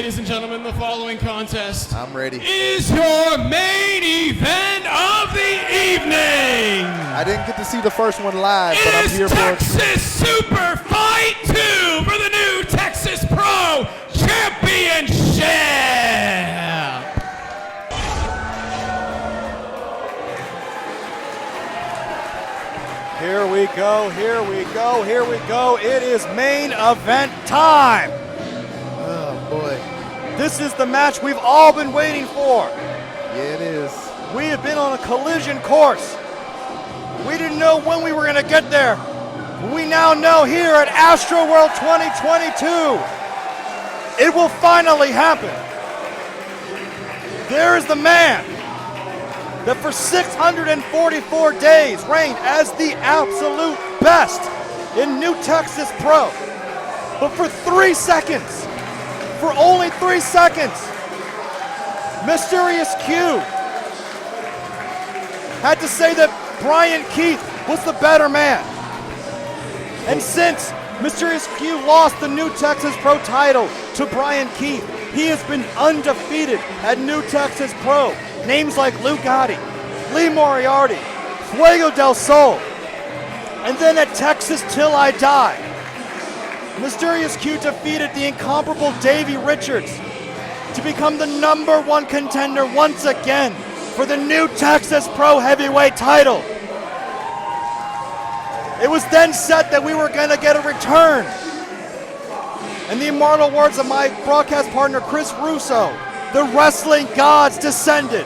Ladies and gentlemen, the following contest I'm ready. Is your main event of the evening. I didn't get to see the first one live, but I'm here for it. Texas Super Fight 2 for the new Texas Pro Championship. Here we go, here we go, here we go. It is main event time. Oh, boy. This is the match we've all been waiting for. Yeah, it is. We have been on a collision course. We didn't know when we were going to get there. We now know here at Astro World 2022, it will finally happen. There is the man that for 644 days reigned as the absolute best in New Texas Pro. But for 3 seconds, for only 3 seconds, Mysterious Q had to say that Bryan Keith was the better man. And since Mysterious Q lost the New Texas Pro title to Bryan Keith, he has been undefeated at New Texas Pro. Names like Lou Gotti, Lee Moriarty, Fuego del Sol, and then at Texas Till I Die, Mysterious Q defeated the incomparable Davey Richards to become the #1 contender once again for the New Texas Pro Heavyweight title. It was then said that we were going to get a return. In the immortal words of my broadcast partner, Chris Russo, the wrestling gods descended.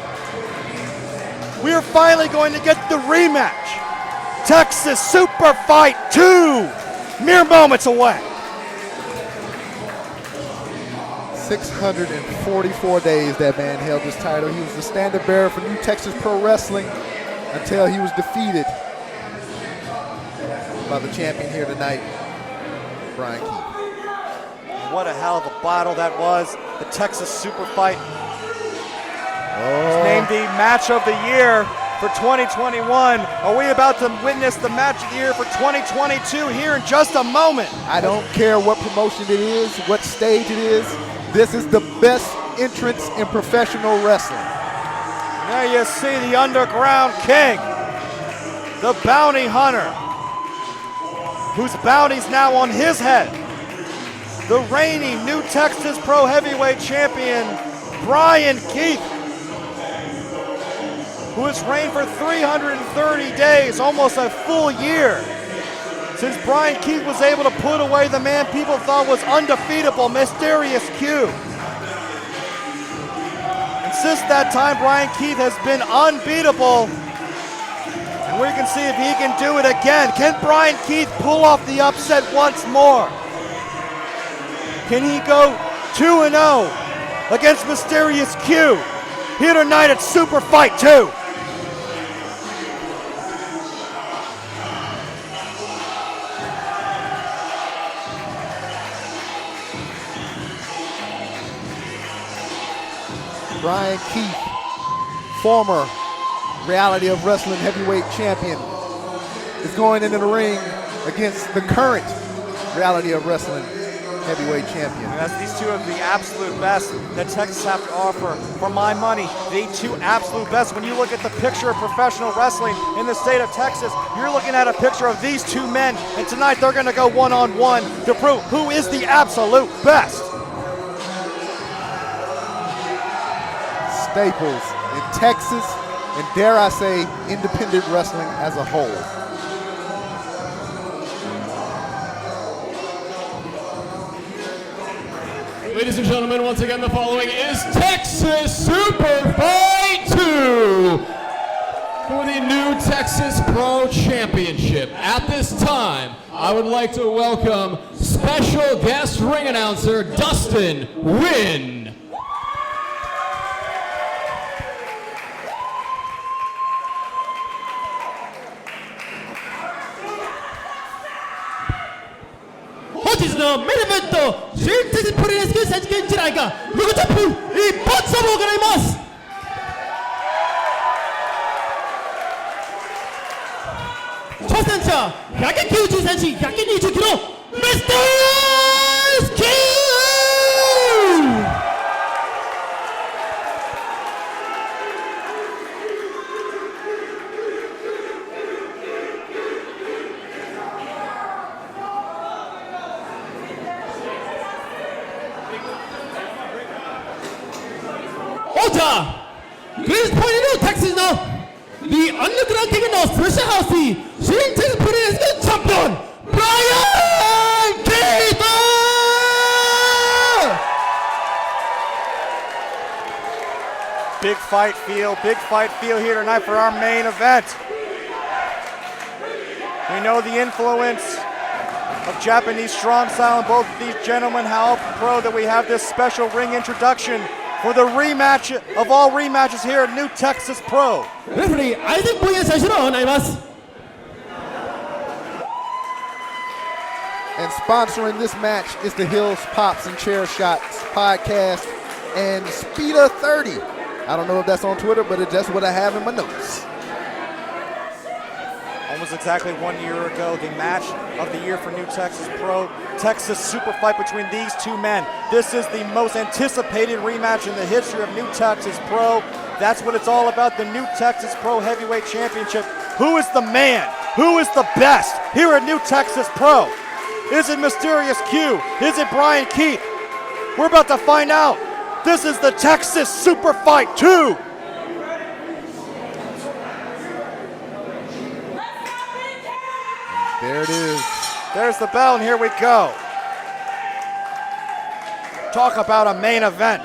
We are finally going to get the rematch. Texas Super Fight 2, mere moments away. 644 days that man held this title. He was the standard bearer for New Texas Pro Wrestling until he was defeated by the champion here tonight, Bryan Keith. What a hell of a battle that was. The Texas Super Fight. It's named the match of the year for 2021. Are we about to witness the match of the year for 2022 here in just a moment? I don't care what promotion it is, what stage it is. This is the best entrance in professional wrestling. There you see the Underground King, the bounty hunter, whose bounty's now on his head. The reigning New Texas Pro Heavyweight Champion, Bryan Keith, who has reigned for 330 days, almost a full year, since Bryan Keith was able to put away the man people thought was undefeatable, Mysterious Q. And since that time, Bryan Keith has been unbeatable. And we can see if he can do it again. Can Bryan Keith pull off the upset once more? Can he go 2-0 against Mysterious Q here tonight at Super Fight 2? Bryan Keith, former Reality of Wrestling heavyweight champion, is going into the ring against the current Reality of Wrestling heavyweight champion. As these two are the absolute best that Texas have to offer. For my money, the two absolute best. When you look at the picture of professional wrestling in the state of Texas, you're looking at a picture of these two men, and tonight they're going to go one-on-one to prove who is the absolute best. Staples in Texas, and dare I say, independent wrestling as a whole. Ladies and gentlemen, once again, the following is Texas Super Fight 2 for the New Texas Pro Championship. At this time, I would like to welcome special guest ring announcer Dustin Wynn.本日のメインイベント、新鉄プロレス選手権時代が6チャップ一発勝負を行います。挑戦者193子120キロミスタースキー王者 Chris Point Texas no the underground king no special house Shooting Texas Pro champion Bryan Keith. Big fight feel here tonight for our main event. We know the influence of Japanese strong style in both of these gentlemen, how pro that we have this special ring introduction for the rematch of all rematches here at New Texas Pro. Referee アイゼンポイエ選手のなります And sponsoring this match is the Hills Pops and Chair Shots podcast and Speeda 30. I don't know if that's on Twitter, but that's what I have in my notes. Almost exactly 1 year ago, the match of the year for New Texas Pro, Texas Super Fight between these two men. This is the most anticipated rematch in the history of New Texas Pro. That's what it's all about, the New Texas Pro Heavyweight Championship. Who is the man? Who is the best here at New Texas Pro? Is it Mysterious Q? Is it Bryan Keith? We're about to find out. This is the Texas Super Fight 2. There it is. There's the bell, and here we go. Talk about a main event.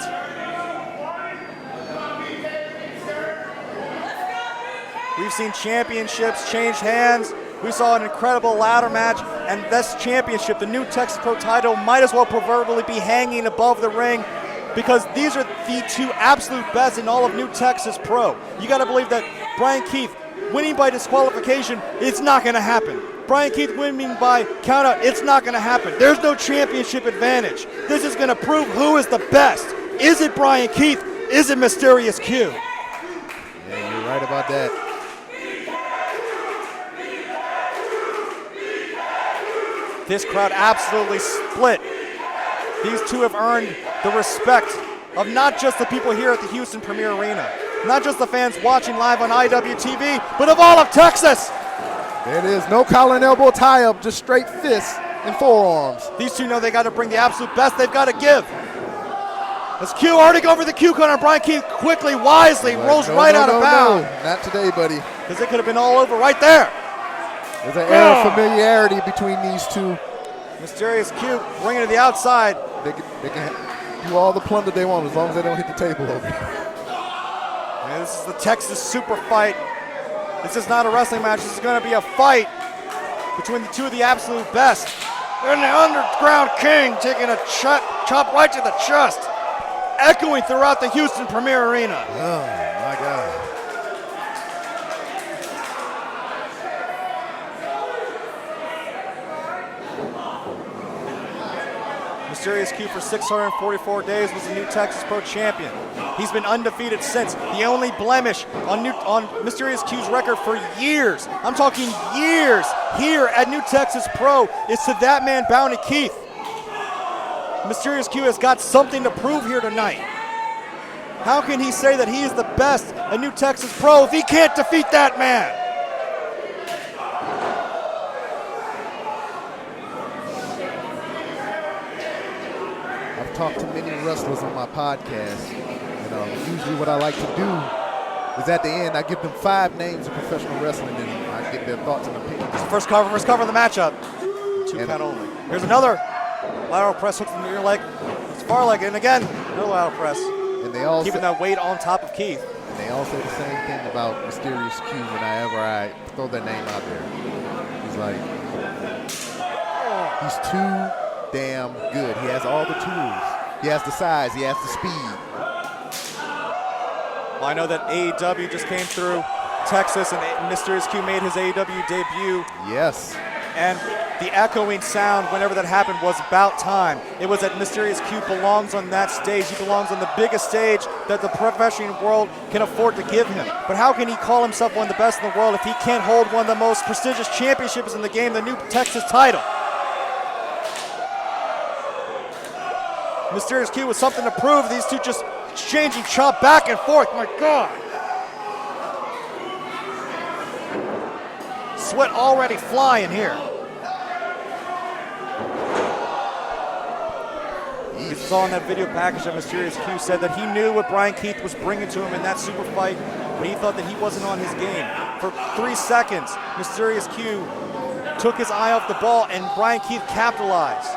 We've seen championships change hands. We saw an incredible ladder match, and this championship, the New Texas Pro title, might as well proverbially be hanging above the ring because these are the two absolute best in all of New Texas Pro. You gotta believe that Bryan Keith winning by disqualification, it's not gonna happen. Bryan Keith winning by countout, it's not gonna happen. There's no championship advantage. This is gonna prove who is the best. Is it Bryan Keith? Is it Mysterious Q? Yeah, you're right about that. This crowd absolutely split. These two have earned the respect of not just the people here at the Houston Premier Arena, not just the fans watching live on IWTV, but of all of Texas. There it is. No collar and elbow tie-up, just straight fists and forearms. These two know they got to bring the absolute best they've got to give. As Q already go for the Q corner, Bryan Keith quickly, wisely rolls right out of bounds. No, not today, buddy. Because it could have been all over right there. There's an air of familiarity between these two. Mysterious Q bringing it to the outside. They can do all the plunder they want as long as they don't hit the table over. And this is the Texas Super Fight. This is not a wrestling match. This is going to be a fight between the two of the absolute best. And the Underground King taking a chop right to the chest, echoing throughout the Houston Premier Arena. Oh, my God. Mysterious Q for 644 days was the New Texas Pro champion. He's been undefeated since. The only blemish on Mysterious Q's record for years, I'm talking years, here at New Texas Pro is to that man Bounty Keith. Mysterious Q has got something to prove here tonight. How can he say that he is the best at New Texas Pro if he can't defeat that man? Talk to many wrestlers on my podcast, and usually what I like to do is at the end I give them 5 names of professional wrestling and I get their thoughts and opinions. First cover of the matchup. 2 count only. Here's another lateral press hook from the rear leg. It's far leg, and again, another lateral press. And they all keeping that weight on top of Keith. And they all say the same thing about Mysterious Q whenever I throw their name out there. He's like, he's too damn good. He has all the tools. He has the size. He has the speed. Well, I know that AEW just came through Texas and Mysterious Q made his AEW debut. Yes. And the echoing sound whenever that happened was about time. It was that Mysterious Q belongs on that stage. He belongs on the biggest stage that the professional world can afford to give him. But how can he call himself one of the best in the world if he can't hold one of the most prestigious championships in the game, the New Texas title? Mysterious Q with something to prove. These two just exchanging chop back and forth. My God. Sweat already flying here. You saw in that video package that Mysterious Q said that he knew what Bryan Keith was bringing to him in that super fight, but he thought that he wasn't on his game. For 3 seconds, Mysterious Q took his eye off the ball, and Bryan Keith capitalized.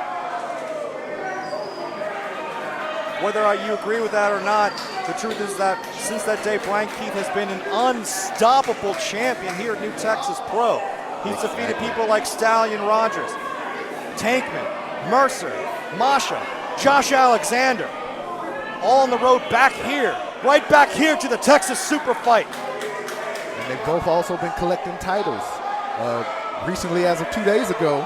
Whether you agree with that or not, the truth is that since that day, Bryan Keith has been an unstoppable champion here at New Texas Pro. He's defeated people like Stallion Rogers, Tankman, Mercer, Masha, Josh Alexander, all on the road back here, right back here to the Texas Super Fight. And they've both also been collecting titles. Recently, as of 2 days ago,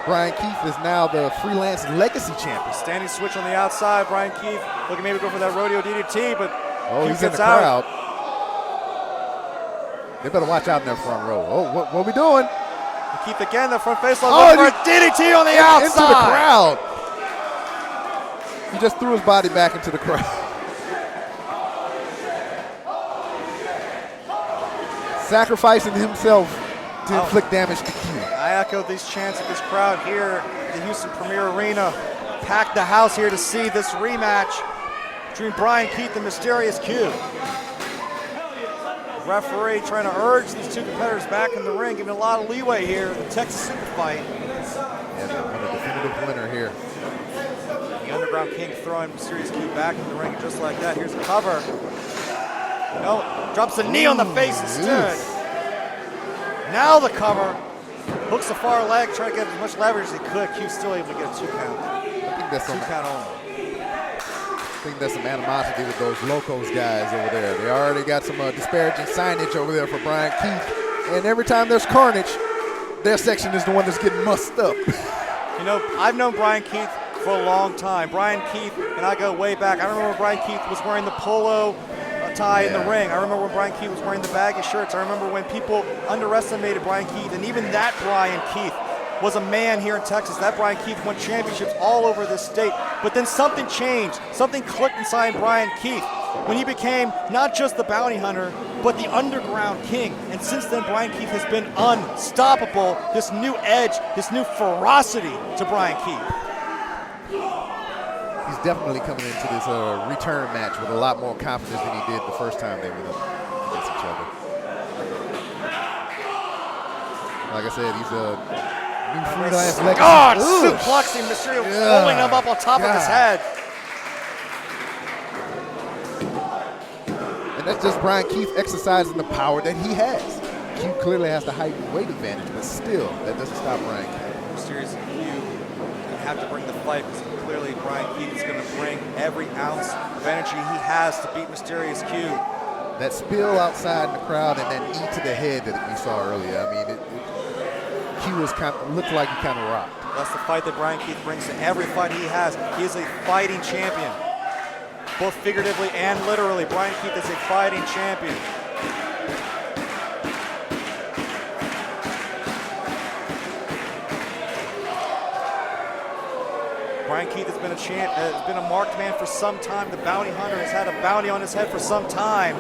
Bryan Keith is now the freelance legacy champion. Standing switch on the outside, Bryan Keith looking maybe go for that rodeo DDT, but He's in the crowd. They better watch out in their front row. Oh, what are we doing? Keith again, the front face lock, for a DDT on the outside. Into the crowd. He just threw his body back into the crowd. Sacrificing himself to inflict damage to Q. I echo these chants of this crowd here at the Houston Premier Arena. Packed the house here to see this rematch between Bryan Keith and Mysterious Q. Referee trying to urge these two competitors back in the ring, giving a lot of leeway here in the Texas Super Fight. And a definitive winner here. The Underground King throwing Mysterious Q back in the ring just like that. Here's a cover. No, drops the knee on the face instead. Now the cover. Hooks the far leg, trying to get as much leverage as he could. Q still able to get a 2 count. I think that's 2 count only. I think there's some animosity with those Locos guys over there. They already got some disparaging signage over there for Bryan Keith. And every time there's carnage, their section is the one that's getting mussed up. You know, I've known Bryan Keith for a long time. Bryan Keith, and I go way back. I remember when Bryan Keith was wearing the polo tie in the ring. I remember when Bryan Keith was wearing the baggy shirts. I remember when people underestimated Bryan Keith, and even that Bryan Keith was a man here in Texas. That Bryan Keith won championships all over this state. But then something changed. Something clicked inside Bryan Keith when he became not just the bounty hunter, but the underground king. And since then, Bryan Keith has been unstoppable. This new edge, this new ferocity to Bryan Keith. He's definitely coming into this return match with a lot more confidence than he did the first time they went up against each other. Like I said, he's a new freelance legacy. God, suplexing Mysterio, rolling him up on top of his head. And that's just Bryan Keith exercising the power that he has. Q clearly has the height and weight advantage, but still, that doesn't stop Bryan Keith. Mysterious Q going to have to bring the fight because clearly Bryan Keith is going to bring every ounce of energy he has to beat Mysterious Q. That spill outside in the crowd and that knee to the head that we saw earlier, I mean, Q was looked like he kind of rocked. That's the fight that Bryan Keith brings to every fight he has. He is a fighting champion, both figuratively and literally. Bryan Keith is a fighting champion. Bryan Keith has been a marked man for some time. The bounty hunter has had a bounty on his head for some time.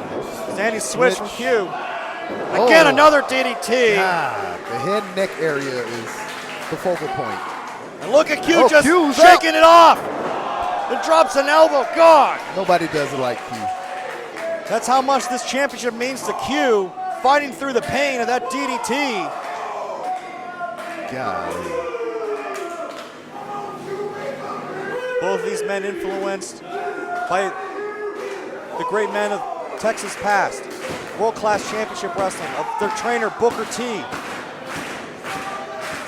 Standing switch from Q. Again, another DDT. God, the head and neck area is the focal point. And look at Q just shaking it off. Then drops an elbow. God. Nobody does it like Q. That's how much this championship means to Q. Fighting through the pain of that DDT. Golly. Both of these men influenced by the great men of Texas past. World-class championship wrestling of their trainer, Booker T.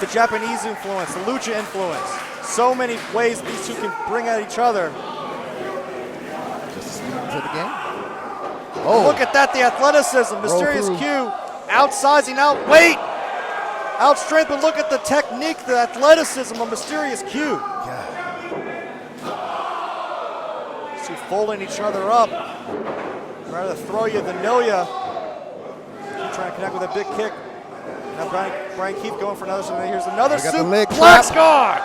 The Japanese influence, the Lucha influence. So many ways these two can bring at each other. Just into the game. Oh. Look at that, the athleticism. Mysterious Q outsizing, outweight, outstrength, but look at the technique, the athleticism of Mysterious Q. Two folding each other up. Rather throw you than know you. Trying to connect with a big kick. Now Bryan Keith going for another. So here's another suplex guard.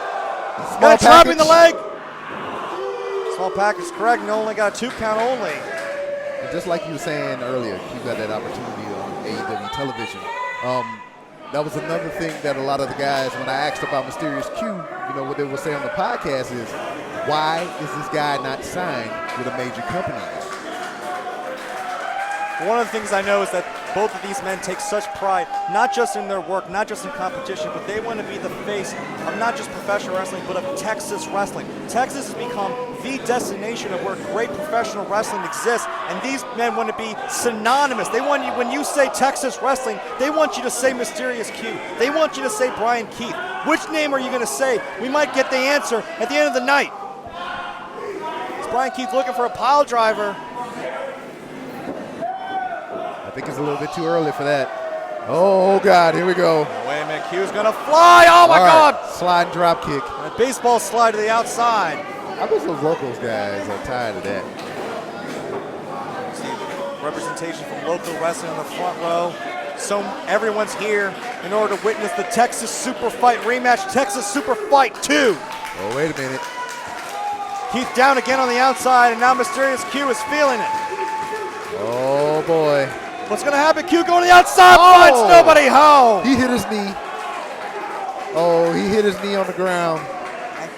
Got a trap in the leg. Small package, correct. And only got a 2 count only. And just like you were saying earlier, you got that opportunity on AEW television. that was another thing that a lot of the guys, when I asked about Mysterious Q, you know, what they would say on the podcast is, why is this guy not signed with a major company? One of the things I know is that both of these men take such pride, not just in their work, not just in competition, but they want to be the face of not just professional wrestling, but of Texas wrestling. Texas has become the destination of where great professional wrestling exists, and these men want to be synonymous. They want you, when you say Texas wrestling, they want you to say Mysterious Q. They want you to say Bryan Keith. Which name are you going to say? We might get the answer at the end of the night. It's Bryan Keith looking for a pile driver. I think it's a little bit too early for that. Oh, God, here we go. Wait a minute, Q's gonna fly. Oh, my God. Slide and drop kick. A baseball slide to the outside. I bet those locals guys are tired of that. See representation from local wrestling on the front row. So everyone's here in order to witness the Texas Super Fight rematch, Texas Super Fight 2. Oh, wait a minute. Keith down again on the outside, and now Mysterious Q is feeling it. Oh, boy. What's going to happen? Q going to the outside, Oh! finds nobody home. He hit his knee. Oh, he hit his knee on the ground.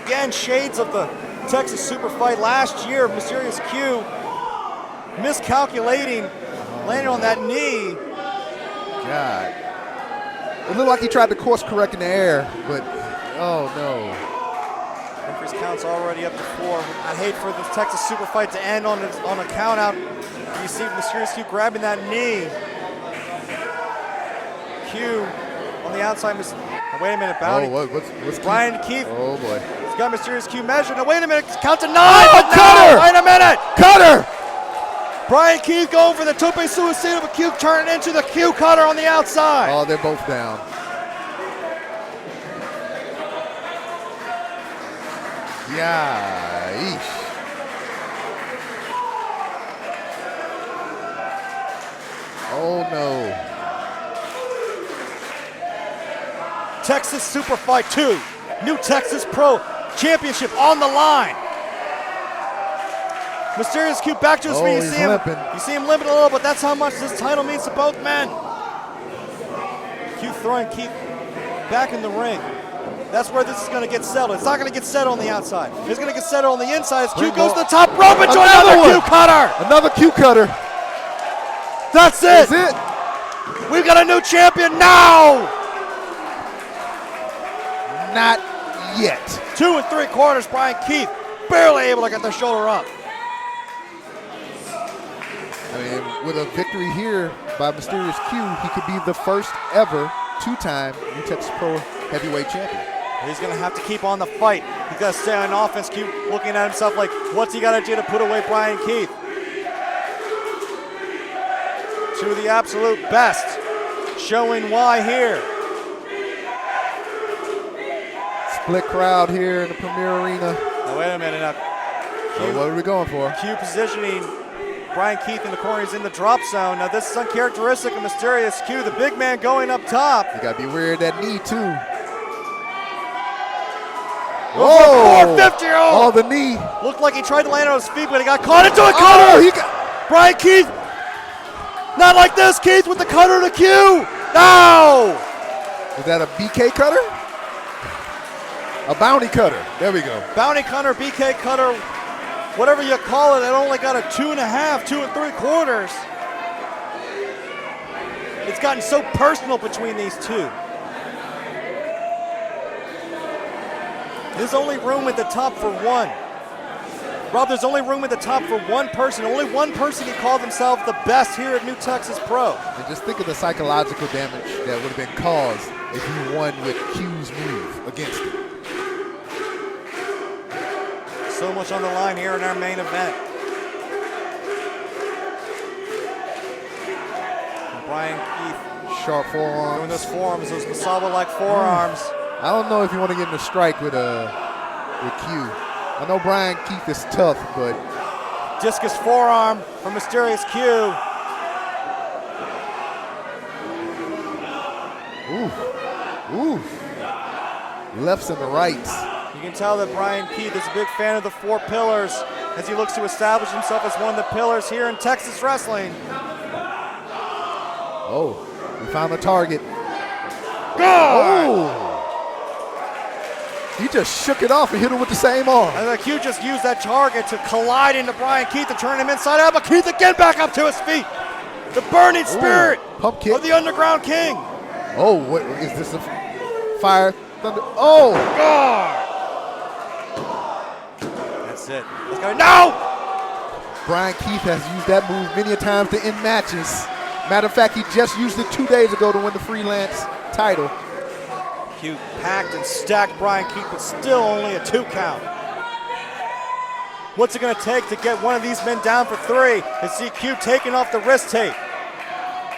Again, shades of the Texas Super Fight last year. Mysterious Q miscalculating, landing on that knee. God. It looked like he tried to course correct in the air, but oh, no. Referee's count's already up to 4. I'd hate for the Texas Super Fight to end on a count out. You see Mysterious Q grabbing that knee. Q on the outside. Wait a minute, Bounty. Oh, what's Bryan Keith. Oh, boy. He's got Mysterious Q measured. Now, wait a minute. Count to 9. Oh, cutter! Wait a minute. Cutter! Bryan Keith going for the tope suicida, but Q turning into the Q cutter on the outside. Oh, they're both down. Yeah, eesh. Oh, no. Texas Super Fight 2. New Texas Pro Championship on the line. Mysterious Q back to his feet. he's limping. You see him limping a little, but that's how much this title means to both men. Q throwing Keith back in the ring. That's where this is going to get settled. It's not going to get settled on the outside. It's going to get settled on the inside as Q goes to the top rope into another Q cutter. Another Q cutter. That's it. That's it. We've got a new champion now. Not yet. 2 3/4, Bryan Keith barely able to get the shoulder up. I mean, with a victory here by Mysterious Q, he could be the first ever 2-time New Texas Pro Heavyweight Champion. He's going to have to keep on the fight. He's got to stay on offense. Keep looking at himself like, what's he got to do to put away Bryan Keith? Two of the absolute best, showing why here. Split crowd here in the Premier Arena. Now, wait a minute. Now, So what are we going for? Q positioning Bryan Keith in the corner. He's in the drop zone. Now, this is uncharacteristic of Mysterious Q. The big man going up top. You got to be wary of that knee, too. Whoa! 450-year-old. Oh, the knee. Looked like he tried to land on his feet, but he got caught into a cutter. Oh, Bryan Keith. Not like this, Keith, with the cutter to Q. No! Is that a BK cutter? A bounty cutter. There we go. Bounty cutter, BK cutter, whatever you call it, it only got a 2.5, 2 3/4. It's gotten so personal between these two. There's only room at the top for one. Rob, there's only room at the top for one person. Only one person can call themselves the best here at New Texas Pro. And just think of the psychological damage that would have been caused if you won with Q's move against him. So much on the line here in our main event. Bryan Keith Sharp doing forearms. those forearms, those Masaba-like forearms. I don't know if you want to get in a strike with Q. I know Bryan Keith is tough, but Discus forearm from Mysterious Q. ooh, lefts and the rights. You can tell that Bryan Keith is a big fan of the 4 pillars as he looks to establish himself as one of the pillars here in Texas wrestling. Oh, we found the target. Oh! He just shook it off and hit him with the same arm. And Q just used that target to collide into Bryan Keith and turn him inside out, but Keith again back up to his feet. The burning spirit pump kick of the Underground King. Oh, what is this? A fire thunder? Oh! That's it. Let's go. No! Bryan Keith has used that move many a times to end matches. Matter of fact, he just used it 2 days ago to win the freelance title. Q packed and stacked Bryan Keith, but still only a 2 count. What's it going to take to get one of these men down for 3 and see Q taking off the wrist tape?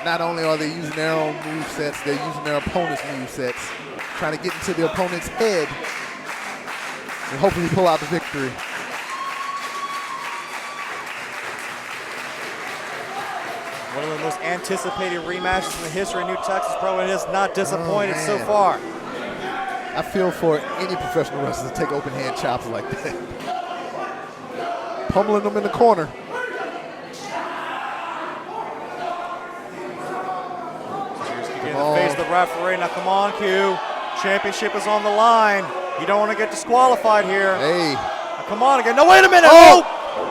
Not only are they using their own move sets, they're using their opponent's move sets, trying to get into the opponent's head and hopefully pull out the victory. One of the most anticipated rematches in the history of New Texas Pro, and it has not disappointed so far. I feel for any professional wrestler to take open hand chops like that. Pummeling them in the corner. In the face of the referee. Now come on, Q. Championship is on the line. You don't want to get disqualified here. Hey. Now come on again. No, wait a minute. Oh.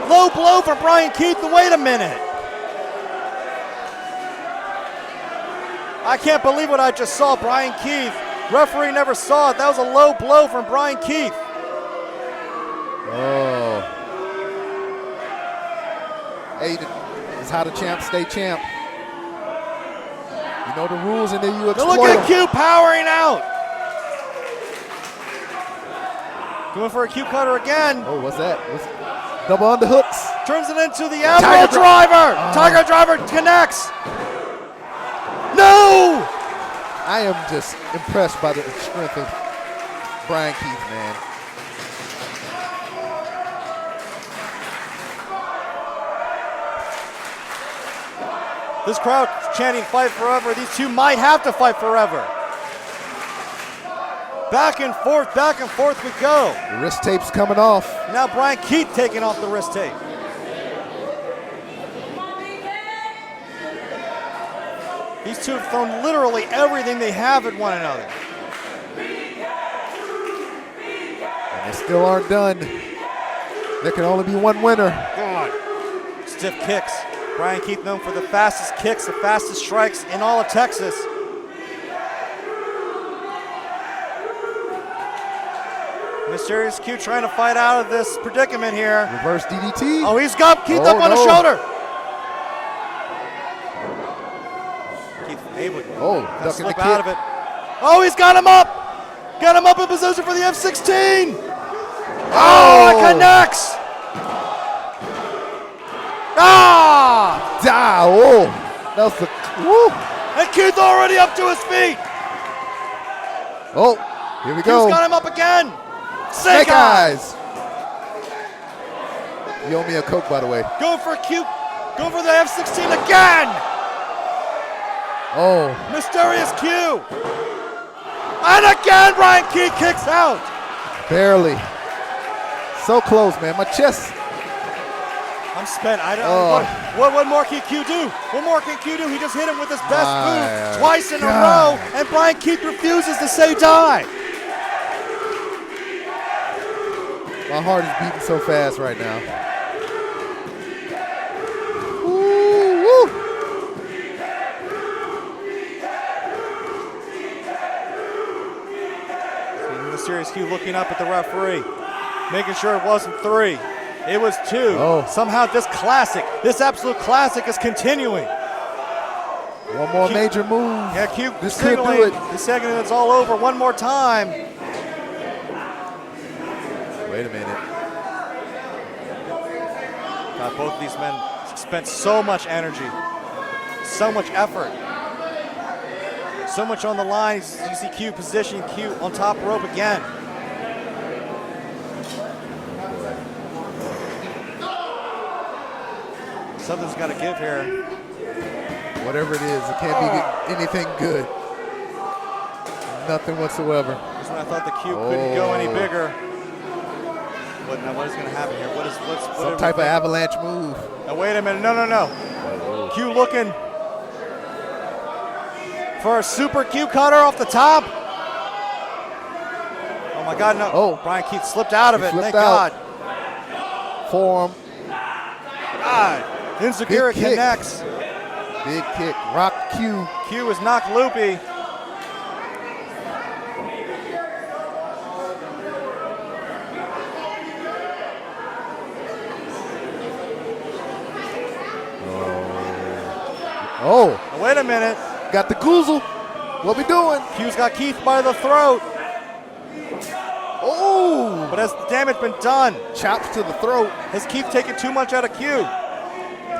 Low blow for Bryan Keith. Wait a minute. I can't believe what I just saw. Bryan Keith. Referee never saw it. That was a low blow from Bryan Keith. Oh. Hey, it's how the champ stay champ. You know the rules, and then you exploit Look at them. Q powering out. Going for a Q cutter again. Oh, what's that? Double underhooks. Turns it into the elbow driver. Tiger driver connects. No! I am just impressed by the strength of Bryan Keith, man. This crowd chanting fight forever. These two might have to fight forever. Back and forth we go. The wrist tape's coming off. Now Bryan Keith taking off the wrist tape. These two have thrown literally everything they have at one another. And they still aren't done. There can only be one winner. God. Stiff kicks. Bryan Keith known for the fastest kicks, the fastest strikes in all of Texas. Mysterious Q trying to fight out of this predicament here. Reverse DDT. Oh, he's got Keith up on the shoulder. Keith able to slip out of it. Oh, he's got him up. Got him up in position for the F16. Oh, it connects. Ah! Oh, that was the, woo. And Keith already up to his feet. Oh, here we go. Keith's got him up again. Snake eyes. You owe me a Coke, by the way. Going for Q. Going for the F16 again. Oh. Mysterious Q. And again, Bryan Keith kicks out. Barely. So close, man. My chest. I'm spent. I don't know. What more can Q do? What more can Q do? He just hit him with his best move twice in a row, and Bryan Keith refuses to say die. My heart is beating so fast right now. Woo, woo. Mysterious Q looking up at the referee, making sure it wasn't 3. It was 2. Oh. Somehow this absolute classic is continuing. One more major move. Yeah, Q This could do signaling it. the second it's all over one more time. Wait a minute. God, both of these men spent so much energy, so much effort, so much on the line. You see Q positioning Q on top rope again. Something's got to give here. Whatever it is, it can't be anything good. Nothing whatsoever. This one I thought the Q couldn't go any bigger. But now what is going to happen here? What's some type of avalanche move. Now wait a minute. No. Q looking for a super Q cutter off the top. Oh my God, no. Oh. Bryan Keith slipped out of He it, slipped thank out. God. Form. God. Enziguri Big kick. connects. Big kick. Rock Q. Q is knocked loopy. Oh, Wait a minute. got the goozle. What we doing? Q's got Keith by the throat. Oh, But has the damage been done? chops to the throat. Has Keith taken too much out of Q?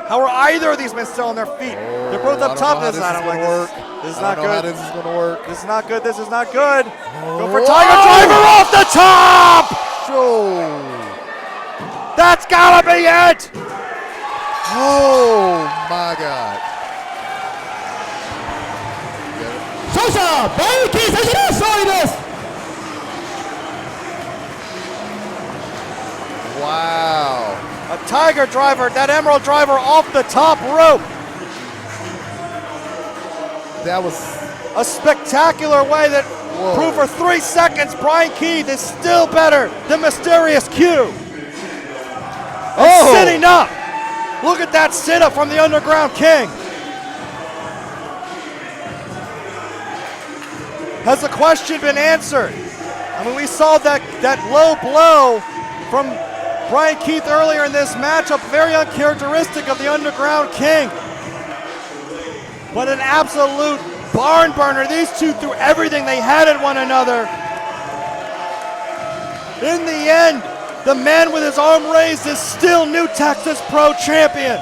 How are either of these men still on their feet? They're both I up don't top. know how This I don't like work. this. This is I not don't know how good. this is gonna work. This is not good. This is not good. Go for Oh. Tiger Driver off the top. Show. That's gotta be it. Oh my God. Shosha, Bryan Keith 最初の勝利です。 Wow. A Tiger Driver, that Emerald Driver off the top rope. That was A spectacular way that Whoa. proved for 3 seconds Bryan Keith is still better than Mysterious Q. Oh. Sitting up. Look at that sit up from the Underground King. Has the question been answered? I mean, we saw that low blow from Bryan Keith earlier in this matchup, very uncharacteristic of the Underground King. But an absolute barn burner. These two threw everything they had at one another. In the end, the man with his arm raised is still New Texas Pro Champion.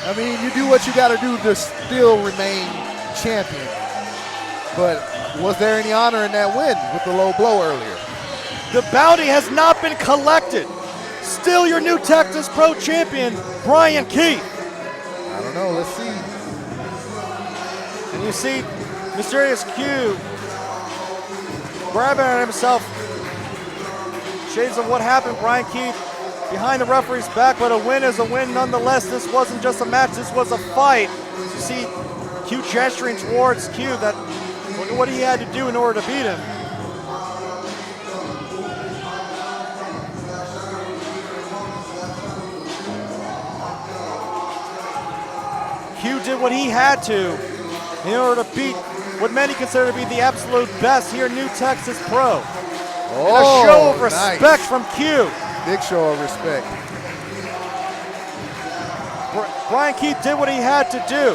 I mean, you do what you got to do to still remain champion. But was there any honor in that win with the low blow earlier? The bounty has not been collected. Still your New Texas Pro Champion, Bryan Keith. I don't know. Let's see. And you see Mysterious Q grabbing at himself. Shades of what happened, Bryan Keith behind the referee's back, but a win is a win nonetheless. This wasn't just a match, this was a fight. You see Q gesturing towards Q, that look at what he had to do in order to beat him. Q did what he had to in order to beat what many consider to be the absolute best here in New Texas Pro. And a show of respect nice. from Q. Big show of respect. Bryan Keith did what he had to do.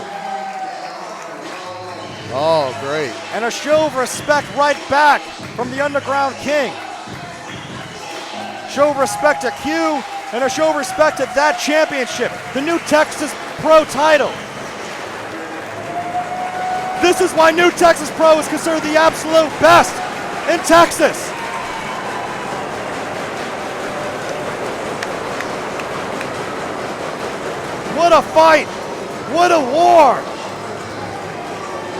Oh, great. And a show of respect right back from the Underground King. Show of respect to Q and a show of respect to that championship, the New Texas Pro title. This is why New Texas Pro is considered the absolute best in Texas. What a fight! What a war!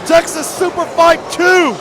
Texas Super Fight 2!